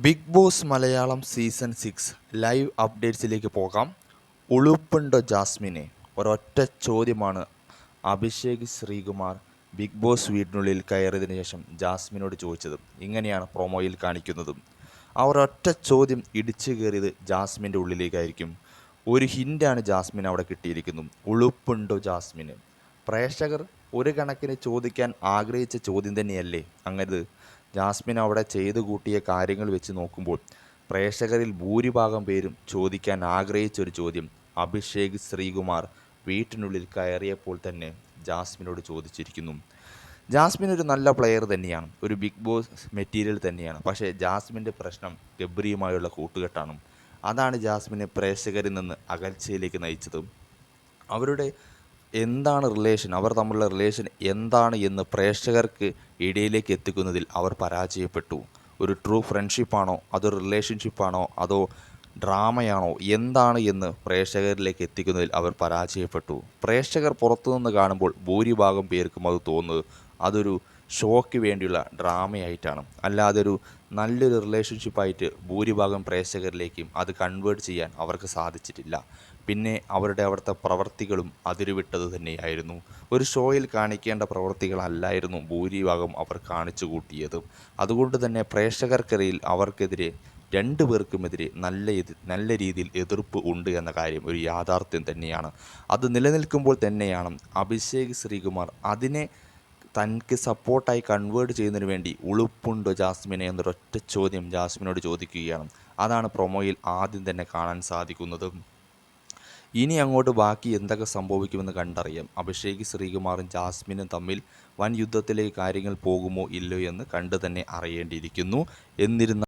Big boss Malayalam season 6 live അപ്ഡേറ്റ്സിലേക്ക് പോകാം. ഉളുപ്പുണ്ടോ ജാസ്മിനെ? ഒരൊറ്റ ചോദ്യമാണ് അഭിഷേക് ശ്രീകുമാർ ബിഗ് ബോസ് വീടിനുള്ളിൽ കയറിയതിനു ശേഷം ജാസ്മിനോട് ചോദിച്ചത്. ഇങ്ങനെയാണ് പ്രൊമോയിൽ കാണിക്കുന്നത്. ആ ഒരൊറ്റ ചോദ്യം ഇടിച്ചു കയറിയത് ജാസ്മിൻ്റെ ഉള്ളിലേക്കായിരിക്കും. ഒരു ഹിൻ്റാണ് ജാസ്മിൻ അവിടെ കിട്ടിയിരിക്കുന്നു. ഉളുപ്പുണ്ടോ ജാസ്മിന്? പ്രേക്ഷകർ ഒരു കണക്കിന് ചോദിക്കാൻ ആഗ്രഹിച്ച ചോദ്യം തന്നെയല്ലേ അങ്ങനെ? ജാസ്മിൻ അവിടെ ചെയ്തു കൂട്ടിയ കാര്യങ്ങൾ വെച്ച് നോക്കുമ്പോൾ പ്രേക്ഷകരിൽ ഭൂരിഭാഗം പേരും ചോദിക്കാൻ ആഗ്രഹിച്ചൊരു ചോദ്യം അഭിഷേക് ശ്രീകുമാർ വീട്ടിനുള്ളിൽ കയറിയപ്പോൾ തന്നെ ജാസ്മിനോട് ചോദിച്ചിരിക്കുന്നു. ജാസ്മിൻ ഒരു നല്ല പ്ലെയർ തന്നെയാണ്, ഒരു ബിഗ് ബോസ് മെറ്റീരിയൽ തന്നെയാണ്. പക്ഷേ ജാസ്മിൻ്റെ പ്രശ്നം ഗബ്രിയുമായുള്ള കൂട്ടുകെട്ടാണ്. അതാണ് ജാസ്മിനെ പ്രേക്ഷകരിൽ നിന്ന് അകൽച്ചയിലേക്ക് നയിച്ചത്. അവരുടെ എന്താണ് റിലേഷൻ, അവർ തമ്മിലുള്ള റിലേഷൻ എന്താണ് എന്ന് പ്രേക്ഷകർക്ക് ഇടയിലേക്ക് എത്തിക്കുന്നതിൽ അവർ പരാജയപ്പെട്ടു. ഒരു ട്രൂ ഫ്രണ്ട്ഷിപ്പാണോ, അതൊരു റിലേഷൻഷിപ്പാണോ, അതോ ഡ്രാമയാണോ, എന്താണ് എന്ന് പ്രേക്ഷകരിലേക്ക് എത്തിക്കുന്നതിൽ അവർ പരാജയപ്പെട്ടു. പ്രേക്ഷകർ പുറത്തുനിന്ന് കാണുമ്പോൾ ഭൂരിഭാഗം പേർക്കും അത് തോന്നുന്നത് അതൊരു ഷോയ്ക്ക് വേണ്ടിയുള്ള ഡ്രാമയായിട്ടാണ്. അല്ലാതെ ഒരു നല്ലൊരു റിലേഷൻഷിപ്പായിട്ട് ഭൂരിഭാഗം പ്രേക്ഷകരിലേക്കും അത് കൺവേർട്ട് ചെയ്യാൻ അവർക്ക് സാധിച്ചിട്ടില്ല. പിന്നെ അവിടുത്തെ പ്രവർത്തികളും അതിരുവിട്ടത് തന്നെയായിരുന്നു. ഒരു ഷോയിൽ കാണിക്കേണ്ട പ്രവർത്തികളല്ലായിരുന്നു ഭൂരിഭാഗം അവർ കാണിച്ചു കൂട്ടിയത്. അതുകൊണ്ട് തന്നെ പ്രേക്ഷകർക്കിടയിൽ അവർക്കെതിരെ രണ്ടു പേർക്കുമെതിരെ നല്ല രീതിയിൽ എതിർപ്പ് ഉണ്ട് എന്ന കാര്യം ഒരു യാഥാർത്ഥ്യം തന്നെയാണ്. അത് നിലനിൽക്കുമ്പോൾ തന്നെയാണ് അഭിഷേക് ശ്രീകുമാർ അതിനെ തനിക്ക് സപ്പോർട്ടായി കൺവേർട്ട് ചെയ്യുന്നതിന് വേണ്ടി ഉളുപ്പുണ്ടോ ജാസ്മിനെ എന്നൊരൊറ്റ ചോദ്യം ജാസ്മിനോട് ചോദിക്കുകയാണ്. അതാണ് പ്രൊമോയിൽ ആദ്യം തന്നെ കാണാൻ സാധിക്കുന്നത്. ഇനി അങ്ങോട്ട് ബാക്കി എന്തൊക്കെ സംഭവിക്കുമെന്ന് കണ്ടറിയാം. അഭിഷേക് ശ്രീകുമാറും ജാസ്മിനും തമ്മിൽ വൻ യുദ്ധത്തിലേക്ക് കാര്യങ്ങൾ പോകുമോ ഇല്ലയോ എന്ന് കണ്ടു തന്നെ അറിയേണ്ടിയിരിക്കുന്നു. എന്നിരുന്ന